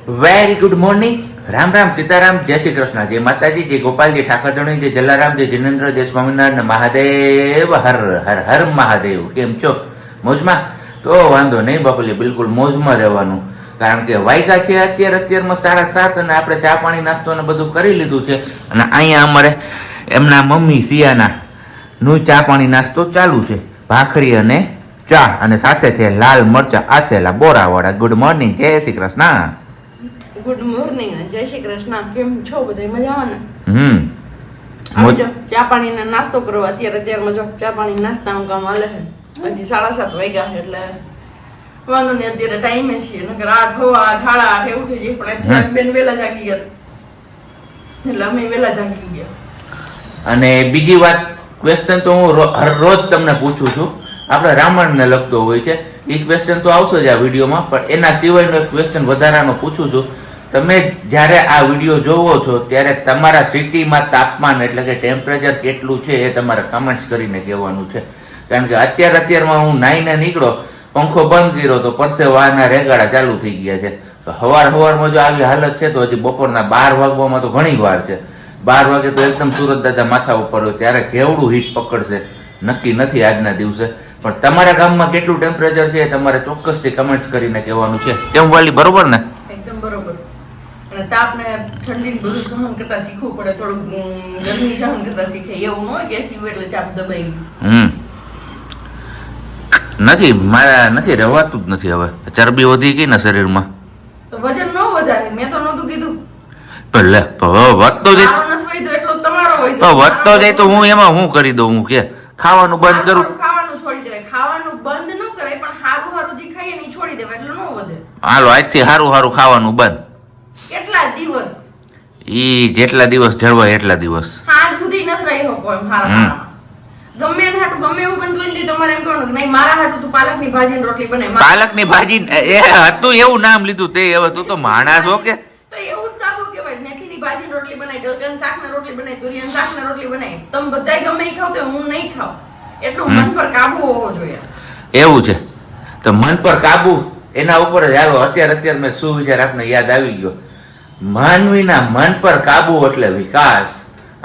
Very good morning. Ram Ram, Sitaram, જય શ્રી કૃષ્ણ, જય માતાજી, જય ગોપાલજી, ઠાકરધણી, જય જલારામ, જય જિનેન્દ્ર, જય સ્વામિનારાયણ, મહાદેવ હર હર હર મહાદેવ. કેમ છો? મોજમાં? તો વાંધો નહીં બાપુલી, બિલકુલ મોજમાં રહેવાનું. કારણ કે વાયગા છે અત્યારમાં 7:30 અને આપણે ચા પાણી નાસ્તો ને બધું કરી લીધું છે. અને અહીંયા અમારે એમના મમ્મી સિયાના નું ચા પાણી નાસ્તો ચાલુ છે. ભાખરી અને ચા અને સાથે છે લાલ મરચા આછેલા બોરાવાળા. ગુડ મોર્નિંગ, જય શ્રી કૃષ્ણ. ગુડ મોર્નિંગ, જય શ્રી કૃષ્ણ. કેમ છો બધા? મજામાં ને? ચા પાણી ને નાસ્તો કરો. અત્યારમાં જો ચા પાણી નાસ્તાનું કામ હાલે છે. હજી 7:30 વાગ્યા છે એટલે વાંધો નહીં. અત્યારે ટાઈમે છીએ નકર 8, 8:30 એવું થઈ જાય. પણ બેન વેલા જાગી ગયા એટલે અમે વેલા જાગી ગયા. અને બીજી વાત, ક્વેશ્ચન તો હું રોજ તમને પૂછું છું, આપણે રામાયણને લગતો હોય છે. એ ક્વેશ્ચન તો આવશે જ આ વિડીયોમાં, પણ એના સિવાયનો એક ક્વેશ્ચન વધારાનો પૂછું છું. તમે જ્યારે આ વિડીયો જોવો છો ત્યારે તમારા સિટીમાં તાપમાન એટલે કે ટેમ્પરેચર કેટલું છે એ તમારે કમેન્ટ્સ કરીને કહેવાનું છે. કારણ કે અત્યારમાં હું નાહીને નીકળો, પંખો બંધ કર્યો તો પરસેવાના રેગાડા ચાલુ થઈ ગયા છે. તો સવારમાં જો આવી હાલત છે તો હજી બપોરના 12 વાગવામાં તો ઘણી વાર છે. 12 વાગે તો એકદમ સુરત દાદા માથા ઉપર હોય ત્યારે કેવડું હીટ પકડશે નક્કી નથી આજના દિવસે. પણ તમારા ગામમાં કેટલું ટેમ્પરેચર છે તમારે ચોક્કસથી કમેન્ટ્સ કરીને કહેવાનું છે. કેમ વાલી, બરોબર ને? એકદમ બરોબર. અને તાપને ઠંડીને બધું સહન કરતા શીખવું પડે. થોડુંક ગરમી સહન કરતા શીખે. એવું ન હોય કે એસી એટલે ચાપ દબાઈ. નથી, મારા નથી રહેવાતું જ નથી. હવે ચરબી વધી ગઈ ને શરીરમાં તો વજન ન વધારે. મેં તો નહોતું કીધું. એટલે વધતો જાય એટલો તમારો હોય તો વધતો જાય તો હું એમાં હું કરી દઉં? હું કે ખાવાનું બંધ કરું? ખાવાનું છોડી દેવાય. ખાવાનું બંધ ન કરાય, પણ હારું જે ખાઈએ ને છોડી દેવાય એટલે ન વધે. હાલો આજથી હારું ખાવાનું બંધ. કેટલા દિવસ? ઈ જેટલા દિવસ જળવાય એટલા દિવસ. આજ સુધી નથી રહી શકો એમ હારા. ગમે એને હાટું ગમે એવું બંધ હોય તમારે એમ કહેવાનું નહીં મારા હાટું તું પાલકની ભાજી રોટલી બને. પાલકની ભાજી એ હતું એવું નામ લીધું તે. હવે તું તો માણસ હો કે? તો એવું જ સાદું કહેવાય. મેથીની ભાજી રોટલી બનાય, ગલકાનું શાક ને રોટલી બનાય, તુરિયાનું શાક ને રોટલી બનાય. તમે બધાય ગમે એ ખાવ તો હું નહીં ખાવ. એટલું મન પર કાબુ હોવો જોઈએ. એવું છે. તો મન પર કાબુ એના ઉપર જ આવ્યો. અત્યારે મેં સુવિચાર આપને યાદ આવી ગયો. માનવીના મન પર કાબુ એટલે વિકાસ.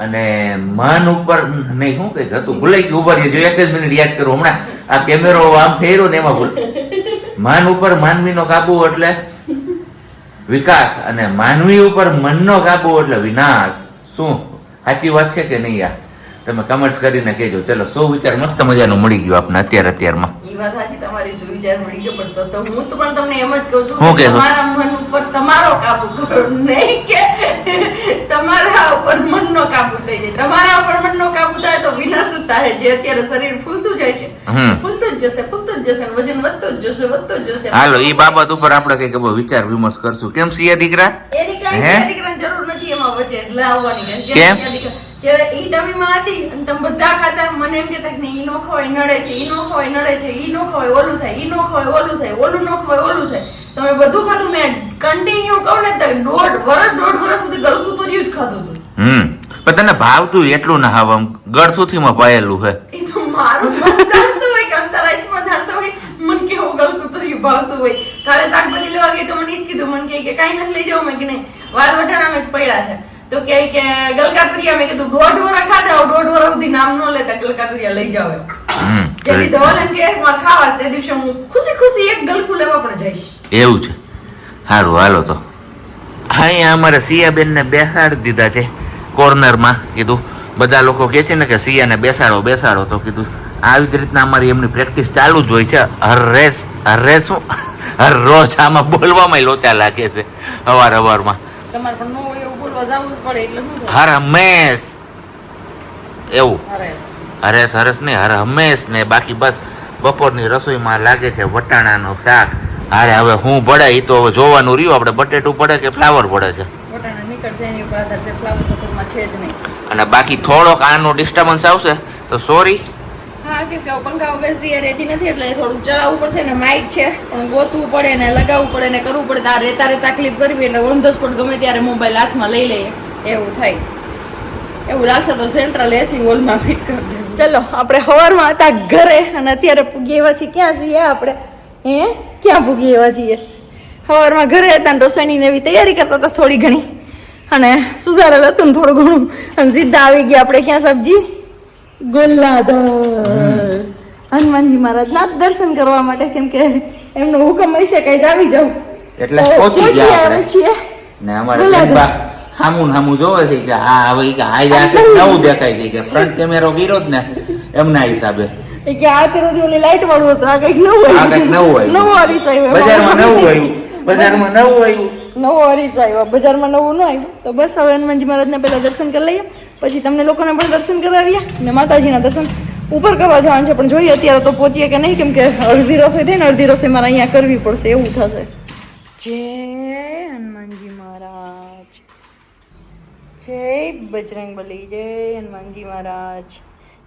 અને મન ઉપર નહીં શું કઈક હતું, ભૂલાઈ ગયું. ઉભા રહેજો, એક જ મિનિટ યાદ કરું. હમણાં આ કેમેરો આમ ફેર્યો ને એમાં ભૂલ. મન ઉપર માનવીનો કાબુ એટલે વિકાસ અને માનવી ઉપર મનનો કાબુ એટલે વિનાશ. શું સાચી વાત છે કે નહીં? યાર તમે કમેન્ટ્સ કરીને કહેજો. ચલો, સુવિચાર મસ્ત મજાનો મળી ગયો આપને અત્યારમાં. ઈ વાત સાચી તમારી, સુવિચાર મળી ગયો. પણ તો હું તો પણ તમને એમ જ કહું છું કે તમારા મન ઉપર તમારો કાબુ કરો, નહીં કે તમારા ઉપર મનનો કાબુ થઈ જાય. તમારા ઉપર મનનો કાબુ થાય તો વિનાશ જ થાય. જે અત્યારે શરીર ફૂલતું જાય છે, ફૂલતું જ જશે, વજન વધતું જ જશે. હાલો, ઈ બાબત ઉપર આપણે કઈક વિચાર વિમર્શ કરશું. કેમ સિયા દીકરા? એની કઈ દીકરાની જરૂર નથી એમાં વચ્ચે લાવવાની. કેમ જ્યારે ઈ ડમીમાં હતી અને તમે બધા ખાતા, મને એમ કહેતા કે ઈ નો ખવાય નડે છે, ઈ નો ખવાય નડે છે, ઈ નો ખવાય ઓલું થાય, ઈ નો ખવાય ઓલું થાય, ઓલું નો ખવાય ઓલું થાય. તમે બધું ખાધું. મેં કન્ટિન્યુ કહું ને તો 1.5 વર્ષ સુધી ગલકું તોર્યું જ ખાધું હતું. પણ તને ભાવતું એટલું ના હાવ આમ ગળથુથીમાં પાયેલું હે. એ તો મારું મન જાણતું હોય કે અંતરાયમાં જાણતો હોય મન કેવું ગલકું તોર્યું ભાવતું હોય. કાલે શાકભાજી લેવા ગઈ તો મને ઈ જ કીધું. મને કે કાંઈ નથી લઈ જાવ. મેં કે નહીં, વાલ વટાણા મેં પડ્યા છે. તો કે ગલકાતુરિયા. મેં કીધું 1.5 વર્ષ ખાધા, 1.5 વર્ષ સુધી નામ ન લેતા ગલકાતુરિયા લઈ જાવ. જેથી ધવલ એમ કે માર ખાવા તે દિવસે હું ખુશી એક ગલકું લેવા પણ જઈશ. એવું છે. સારું, હાલો તો અહીંયા અમારે સિયાબેન ને બેસાડી દીધા છે કોર્નરમાં. કીધું બધા લોકો કે છે ને કે સિયાને બેસાડો તો કીધું આવી જ રીતના અમારી એમની પ્રેક્ટિસ ચાલુ જ હોય છે. હર રોજ આમાં બોલવામાં લોચા લાગે છે અવારનવારમાં. તમારે પણ નો હોય એવું બોલવા જવું જ પડે એટલે શું? હર હંમેશ એવું. હરેશ નહીં, હર હંમેશ ને. બાકી બસ બપોરની રસોઈમાં લાગે છે વટાણાનો શાક. અરે હવે હું પડે એ તો હવે જોવાનું રહ્યું. આપણે બટેટું પડે કે ફ્લાવર પડે છે? વટાણા નીકળશે એની ઉપર આધાર છે. ફ્લાવર તો ટૂંકમાં છે જ નહીં. અને બાકી થોડોક આનો ડિસ્ટર્બન્સ આવશે તો સોરી. હા, કેમ કે પંખા વગર સિયા રહેતી નથી એટલે થોડું ચલાવવું પડશે ને. માઇક છે પણ ગોતવું પડે ને, લગાવવું પડે ને, કરવું પડે. આ રહેતા ક્લિપ કરવી એટલે ઓન ધ સ્પોટ ગમે ત્યારે મોબાઈલ હાથમાં લઈ લઈએ એવું થાય. એવું લાગશે તો સેન્ટ્રલ એસી હોલમાં ફિટ કરી દે. ચલો, આપણે સવારમાં હતા ઘરે અને અત્યારે પૂગી એવા છીએ. ક્યાં છીએ આપણે? ક્યાં પૂગી એવા છીએ? સવારમાં ઘરે હતા ને રસોઈની ને એવી તૈયારી કરતા હતા થોડી ઘણી અને સુધારેલ હતું ને થોડું ઘણું અને સીધા આવી ગયા આપણે ક્યાં સબ્જી ગોલ્લાધર હનુમાનજી મહારાજના દર્શન કરવા માટે કેમ કે એમનો હુકમ હશે કઈ આવી જાવ એટલે પહોંચી ગયા આવે છીએ ને અમારે બેનબા હામું જોવે છે કે આ હવે કે આ નવું દેખાય છે કે ફ્રન્ટ કેમેરો ગીરો જ ને એમના હિસાબે કે આ તેરોથી ઓલી લાઈટ વાળું હતું આ કઈક નવું આવ્યું નવું અરીસ આવ્યું બજારમાં નવું આવ્યું નવો અરીસ આવ્યો બજારમાં નવું ન આવ્યું તો બસ હવે હનુમાનજી મહારાજને પહેલા દર્શન કરી લઈએ પછી તમને લોકોને પણ દર્શન કરાવીએ ને માતાજીના દર્શન ઉપર કરવા જવાનું છે પણ જોઈએ અત્યારે તો પહોંચીએ કે નહીં કેમ કે અડધી રસોઈ થઈ ને અડધી રસોઈ મારે અહીંયા કરવી પડશે એવું થશે જય હનુમાનજી મહારાજ જય બજરંગબલી જય હનુમાનજી મહારાજ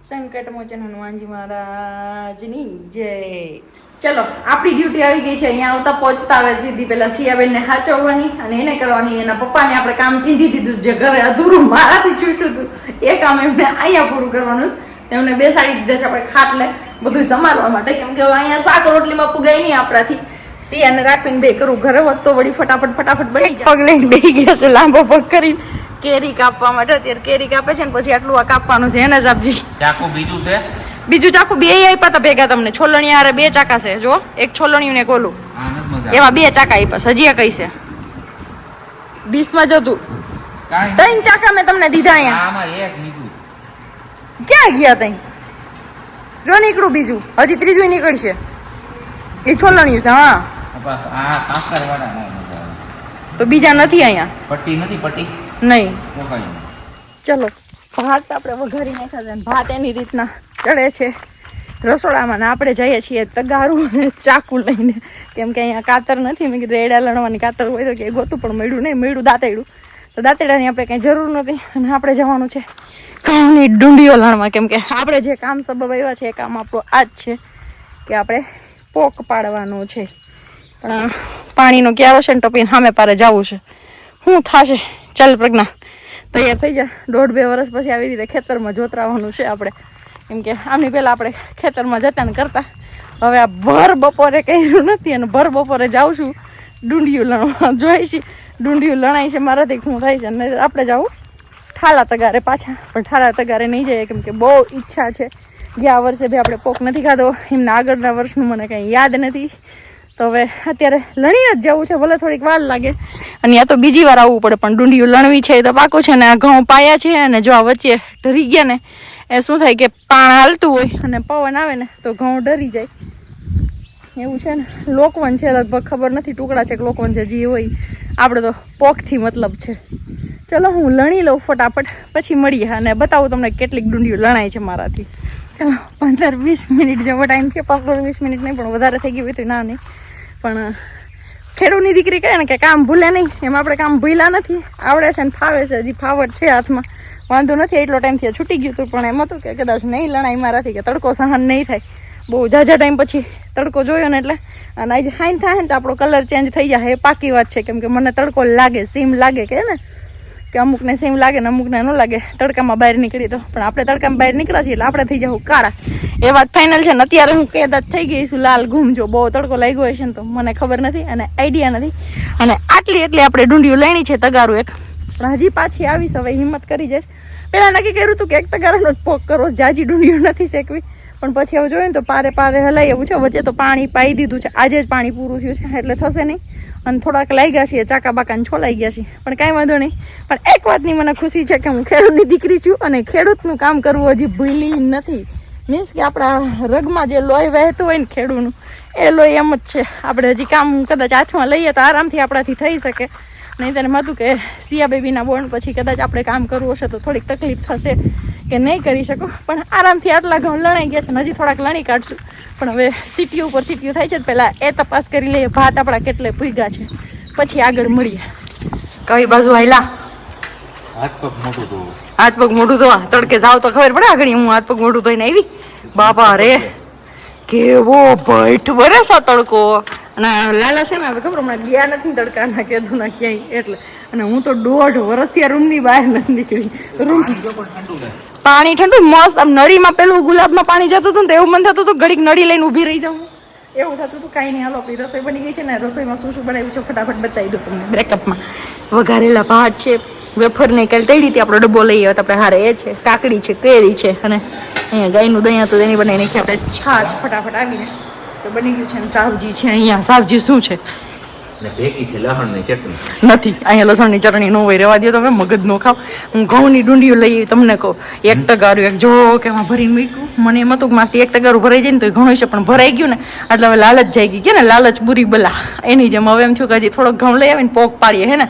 સંકટ મોચન હનુમાનજી મહારાજની જય ચલો આપણી ડ્યુટી આવી ગઈ છે અહીંયા આવતા પહોંચતા આવે સીધી પેલા સિયાબેનને હાચવવાની અને એને કરવાની એના પપ્પાને આપણે કામ ચીંધી દીધું જે ઘરે અધૂરું મારાથી છૂટ્યું હતું એ કામ એમને અહીંયા પૂરું કરવાનું છે તેમને બેસાડી દીધા છે આપણે ખાટલે બધું સંભાળવા માટે કેમ કે અહીંયા શાક રોટલીમાં પુગાય નહીં આપણાથી સિયાને રાખીને બે કરું ઘરે હોત તો વળી ફટાફટ બની જાય પગ લઈને બેસી ગયા છે લાંબો પગ કરીને કેરી કાપવા માટે અત્યારે કેરી કાપે છે ને પછી આટલું આ કાપવાનું છે એને જ આપજી ચાકુ બીજું છે બીજું ચાકુ બે આપ્યા હતા ભેગા તમને છોલણી હારે બે ચાકા છે જો એક છોલણી ને એક ઓલું એવા બે ચાકા આપ્યા છે હજી કઈ છે 20 માં જતું 3 ચાકા મેં તમને દીધા અહીંયા ક્યાં ગયા તઈ જો નીકળું બીજું હજી ત્રીજું નીકળશે એ છોલણ્યું છે હા તો બીજા નથી અહીંયા પટ્ટી નહીં ચલો ભાત આપણે વઘારી નાખ્યા છે ભાત એની રીતના ચડે છે રસોડામાં ને આપણે જઈએ છીએ તગારું અને ચાકુ લઈને કેમ કે અહીંયા કાતર નથી મેં કીધું એડા લણવાની કાતર હોય તો કે ગોતું પણ મળ્યું દાંતેડું તો દાંતેડાની આપણે કંઈ જરૂર નથી અને આપણે જવાનું છે ઘઉંની ડુંડીઓ લણવા કેમ કે આપણે જે કામ સબબ આવ્યા છે એ કામ આપણું આ જ છે કે આપણે પોક પાડવાનો છે પણ પાણીનો ક્યારો છે ને ટપીને સામે પારે જવું છે શું થશે ચાલ પ્રજ્ઞા તૈયાર થઈ જાય 1.5-2 વર્ષ પછી આવી રીતે ખેતરમાં જોતરાવાનું છે આપણે કેમ કે આમની પહેલાં આપણે ખેતરમાં જતા ને કરતા હવે આ ભર બપોરે કર્યું નથી અને ભર બપોરે જાઉં છું ડુંડિયું લણવા જોઈ છે ડુંડિયું લણાય છે મારાથી શું થાય છે અને આપણે જાવું ઠાલા તગારે પાછા પણ ઠાલા તગારે નહીં જઈએ કેમ કે બહુ ઈચ્છા છે ગયા વર્ષે બી આપણે પોક નથી ખાધો એમના આગળના વર્ષનું મને કંઈ યાદ નથી તો હવે અત્યારે લણીને જ જવું છે ભલે થોડીક વાર લાગે અને યા તો બીજી વાર આવવું પડે પણ ડુંડિયું લણવી છે તો પાકું છે ને આ ઘઉં પાયા છે અને જો આ વચ્ચે ઢરી ગયા ને એ શું થાય કે પાણ હાલતું હોય અને પવન આવે ને તો ઘઉં ડરી જાય એવું છે ને લોકવન છે લગભગ ખબર નથી ટુકડા છે કે લોકવન છે જે હોય આપણે તો પોકથી મતલબ છે ચલો હું લણી લઉં ફટાફટ પછી મળીએ અને બતાવું તમને કેટલીક ડુંડિયું લણાય છે મારાથી ચાલો 15-20 મિનિટ જેવો ટાઈમ છે 15-20 મિનિટ નહીં પણ વધારે થઈ ગયું હોય તો ના નહીં પણ ખેડૂની દીકરી કહે ને કે કામ ભૂલે નહીં એમ આપણે કામ ભૂલ્યા નથી આવડે છે ને ફાવે છે હજી ફાવટ છે હાથમાં વાંધો નથી એટલો ટાઈમથી છૂટી ગયું હતું પણ એમ હતું કે કદાચ નહીં લણાય મારાથી કે તડકો સહન નહીં થાય બહુ ઝાઝા ટાઈમ પછી તડકો જોયો ને એટલે અને આજે હાઈન થાય ને તો આપણો કલર ચેન્જ થઈ જાય એ પાકી વાત છે કેમ કે મને તડકો લાગે સીમ લાગે કે ને કે અમુકને સીમ લાગે ને અમુકને ન લાગે તડકામાં બહાર નીકળી તો પણ આપણે તડકામાં બહાર નીકળ્યા છીએ એટલે આપણે થઈ જાવ કાળા એ વાત ફાઇનલ છે ને અત્યારે હું કદાચ થઈ ગઈ છું લાલ ઘૂમજો બહુ તડકો લાગ્યો હશે ને તો મને ખબર નથી અને આઈડિયા નથી અને એટલી આપણે ડુંડિયું લેણી છે તગારું એક પણ હજી પાછી આવીશ હવે હિંમત કરી જઈશ પહેલાં નક્કી કર્યું હતું કે એક તગારાનો જ પોક કરો જાજી ડુંડિયું નથી શેકવી પણ પછી હવે જોઈએ ને તો પારે હલાઈ એવું છે વચ્ચે તો પાણી પાઈ દીધું છે આજે જ પાણી પૂરું થયું છે એટલે થશે નહીં અને થોડાક લાગ્યા છીએ ચાકા બાકાને છોલાઈ ગયા છીએ પણ કાંઈ વાંધો નહીં પણ એક વાતની મને ખુશી છે કે હું ખેડૂતની દીકરી છું અને ખેડૂતનું કામ કરવું હજી ભૂલી નથી મીન્સ કે આપણા રગમાં જે લોહી વહેતું હોય ને ખેડૂતનું એ લોહી એમ જ છે આપણે હજી કામ કદાચ હાથમાં લઈએ તો આરામથી આપણાથી થઈ શકે નહીં તેને હતું કે સિયા બેબીના બોર્ન પછી કદાચ આપણે કામ કરવું હશે તો થોડીક તકલીફ થશે કે નહીં કરી શકો પણ આરામથી આટલા ઘઉં લણાઈ ગયા છે ને હજી થોડાક લણી કાઢશું પણ હવે સીટીયું ઉપર સીટીયું થાય છે પહેલાં એ તપાસ કરી લઈએ ભાત આપણા કેટલે ભૂગ્યા છે પછી આગળ મળીએ કઈ બાજુ હાયલા હાથ પગ મોઢું ધોવા તડકે જાવ તો ખબર પડે આગળ હું હાથ પગ મોઢું ધોઈને આવી બાપા રે કેવો ભઈઠ બરે છે તડકો અને લાલા છે ને હવે ખબર હમણાં ગયા નથી તડકાના કીધું ના ક્યાંય એટલે અને હું તો 1.5 વર્ષથી આ રૂમની બહાર નથી નીકળી રૂમ પાણી ઠંડુ મસ્ત આમ નળીમાં પેલું ગુલાબમાં પાણી જતું હતું ને તો એવું મન થતું હતું ઘડીક નળી લઈને ઊભી રહી જાઉં એવું થતું હતું કાંઈ નહીં. હાલો આપણી રસોઈ બની ગઈ છે ને. રસોઈમાં શું શું બનાવ્યું છે ફટાફટ બતાવી દઉં તમને. બ્રેકઅપમાં વઘારેલા ભાત છે, વેફરની કાલે તળી હતી, આપણો ડબ્બો લઈ આવ્યો તો આપણે હારે એ છે, કાકડી છે, કેરી છે, અને અહીંયા ગાયનું દહીં હતું એની બનાવી નાખી આપણે છાશ. ફટાફટ આવીને તો બની ગયું છે. અને સાવજી છે અહીંયા. સાવજી શું છે? ને ભેગી છે લસણની ચટણી. નથી અહીંયા લસણની ચટણી ન હોય, રહેવા દો તમે, મગજ નો ખાવ. હું ઘઉંની ડુંડીઓ લઈ તમને કહું, એક તગારું એક જો કે એમાં ભરીને મૂક્યું. મને એમ હતું કે મારથી એક તગારું ભરાઈ જાય ને તો ઘણું છે, પણ ભરાઈ ગયું ને એટલે હવે લાલચ જાય ગઈ કે ને, લાલચ બુરી બલા. એની જેમ હવે એમ થયું કે હજી થોડોક ઘઉં લઈ આવીને પોક પાડીએ હે ને,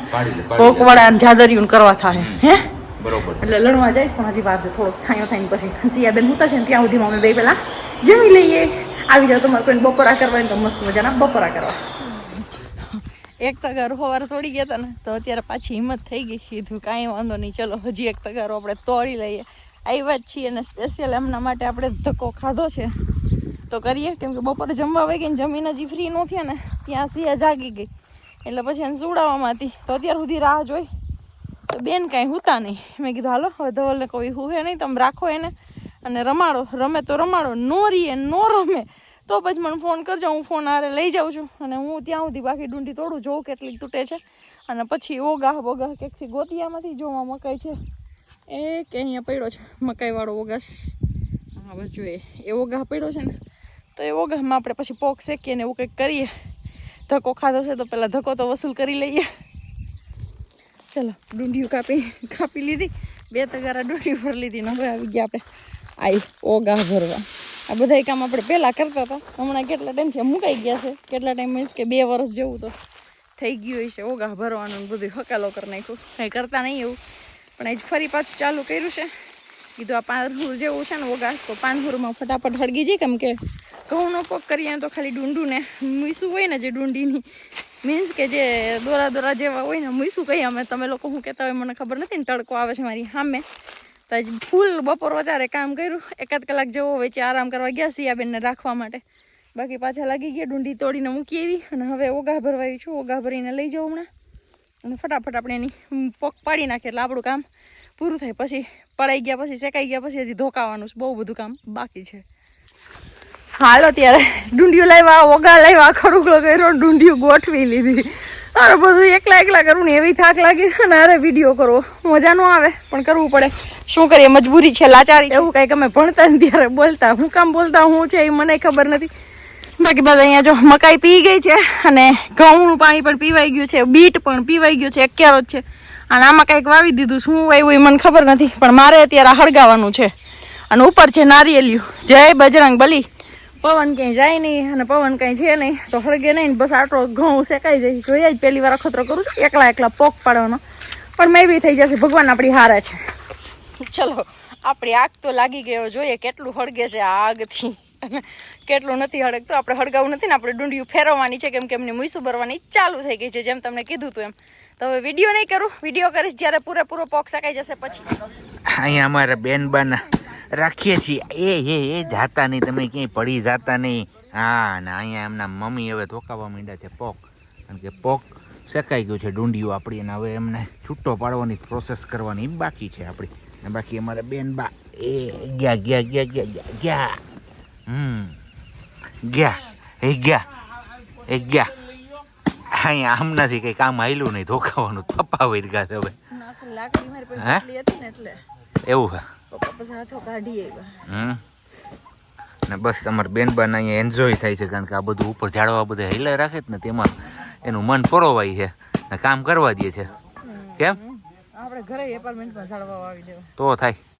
પોક વાળા જાદરિયું કરવા થાય હે બરોબર. એટલે લણવા જઈશ પણ હજી વાર છે, થોડોક છાંયો થાય ને પછી સિયાબેન હુતા છે ને ત્યાં સુધી અમે બે પેલા જમી લઈએ. આવી જાવ તમારે કોઈને બપોરા કરવાની તો મસ્ત મજાના બપોરા કરવા. એક તગારો સવારે તોડી ગયા હતા ને તો અત્યારે પાછી હિંમત થઈ ગઈ. કીધું કાંઈ વાંધો નહીં, ચલો હજી એક તગારો આપણે તોડી લઈએ. આવ્યા જ છીએ અને સ્પેશિયલ એમના માટે આપણે ધક્કો ખાધો છે તો કરીએ, કેમ કે બપોરે જમવા આવી ગઈ ને જમીન હજી ફ્રી ન થયા ને ત્યાં સિયા જાગી ગઈ એટલે પછી એને સુડાવવામાં હતી. તો અત્યાર સુધી રાહ જોઈ તો બેન કાંઈ હુતા નહીં. મેં કીધું હાલો હવે ધવલને કોઈ હુહે નહીં, તમે રાખો એને અને રમાડો. રમે તો રમાડો, નો રીએ નો રમે તો પછી મને ફોન કરજો, હું ફોન આરે લઈ જાઉં છું. અને હું ત્યાં સુધી બાકી ડુંડી તોડું, જોઉં કેટલી તૂટે છે. અને પછી ઓગાહ બોગાહ ક્યાંકથી ગોતિયામાંથી જોવા મકાઈ છે એ કે અહીંયા પડ્યો છે મકાઈવાળો ઓગાસ. હા બસ જોઈએ એ ઓગાહ પડ્યો છે ને તો એ ઓગાહમાં આપણે પછી પોક શેકીએ ને એવું કંઈક કરીએ. ધક્કો ખાધો છે તો પહેલાં ધક્કો તો વસૂલ કરી લઈએ. ચલો ડુંડીઓ કાપી લીધી, 2 તગારા ડુંડી ભરી લીધી ને હવે આવી ગયા આપણે ઓગાહ ભરવા. આ બધા કામ આપણે પહેલાં કરતા હતા, હમણાં કેટલા ટાઈમથી મુકાઈ ગયા છે. કેટલા ટાઈમ મીન્સ કે 2 વર્ષ જેવું તો થઈ ગયું છે ઓગાહ ભરવાનું બધું હકાલો કરી નાખ્યું. કંઈ કરતા નહીં એવું, પણ આજ ફરી પાછું ચાલુ કર્યું છે. કીધું આ પાનહુર જેવું છે ને ઓગાહ તો પાનહુરમાં ફટાફટ હળગી જાય, કેમ કે ઘઉંનો પોક કરીએ તો ખાલી ડુંડું ને મૂસું હોય ને જે ડુંડીની મીન્સ કે જે દોરા જેવા હોય ને મૂસું કહીએ અમે, તમે લોકો શું કહેતા હોય મને ખબર નથી ને. તડકો આવે છે મારી સામે તો ફૂલ બપોર વધારે કામ કર્યું. 1 કલાક જેવો વચ્ચે આરામ કરવા ગયા સિયાબેનને રાખવા માટે. બાકી પાછા લાગી ગયા, ડુંડી તોડીને મૂકી આવી અને હવે ઓગાહ ભરવાયું છું. ઓગાહ ભરીને લઈ જાઉં હમણાં અને ફટાફટ આપણે એની પોક પાડી નાખીએ એટલે આપણું કામ પૂરું થાય. પછી પડાઈ ગયા પછી શેકાઈ ગયા પછી હજી ધોકાવાનું છે, બહુ બધું કામ બાકી છે. હાલો ત્યારે ડુંડીઓ લાવ્યા, ઓગા લાવ્યા, ખડુકલો કર્યો, ડુંડીઓ ગોઠવી લીધી. અરે બધું એકલા કરવું ને એવી થાક લાગી અને અરે વિડીયો કરવો મજા ન આવે પણ કરવું પડે. શું કરીએ, મજબૂરી છે, લાચારી. એવું કંઈક અમે ભણતા ને ત્યારે બોલતા, હું કામ બોલતા હું છે એ મને ખબર નથી. બાકી બધા અહીંયા જો મકાઈ પી ગઈ છે અને ઘઉંનું પાણી પણ પીવાઈ ગયું છે, બીટ પણ પીવાઈ ગયું છે, 1 કેરો જ છે. અને આમાં કંઈક વાવી દીધું, શું વાવ્યું એ મને ખબર નથી, પણ મારે અત્યારે હળગાવાનું છે. અને ઉપર છે નારિયેલિયું. જય બજરંગ બલી. પવન ક્યાંય જાય નહીં અને પવન કાંઈ છે નહીં તો હળગે નહીં, બસ આટલો ઘઉં શેકાઈ જાય. જોઈએ જ પહેલી વાર અખતરો કરું છું એકલા પોક પાડવાનો, પણ મેં બી થઈ જશે. ભગવાન આપણી હારે છે. ચલો આપણી આગ તો લાગી ગયો, જોઈએ કેટલું હળગે છે આ આગથી કેટલું નથી હળગતું. આપણે હળગાવું નથી ને, આપણે ડુંડિયું ફેરવવાની છે કેમ કે એમને મૂસું ભરવાની ચાલુ થઈ ગઈ છે જેમ તમને કીધું હતું એમ. તો હવે વિડીયો નહીં કરું, વિડીયો કરીશ જ્યારે પૂરેપૂરો પોક શેકાઈ જશે પછી. અહીંયા અમારા બેનબાના રાખીએ છીએ, એ જાતા નહીં, તમે ક્યાંય પડી જાતા નહીં. હા ને અહીંયા એમના મમ્મી હવે ધોકાવા માંડ્યા છે પોક, કારણ કે પોક શેકાઈ ગયું છે ડુંડીઓ આપણી, અને હવે એમને છૂટો પાડવાની પ્રોસેસ કરવાની બાકી છે આપણી. ને બાકી અમારા બેનબા ગયા અહીંયા આમનાથી કઈ કામ આયલું નહીં, ધોકાવાનું પપ્પા વૈર ગયા હવે. એવું છે ને બસ અમારા બેનબા ને અહીંયા એન્જોય થાય છે, કારણ કે આ બધું ઉપર ઝાડવા બધા હિલા રાખે જ ને તેમાં એનું મન પરોવાય છે ને કામ કરવા દે છે. કેમ આપણે ઘરે એપાર્ટમેન્ટમાં ઝાડવા વાવી દેવા તો થાય.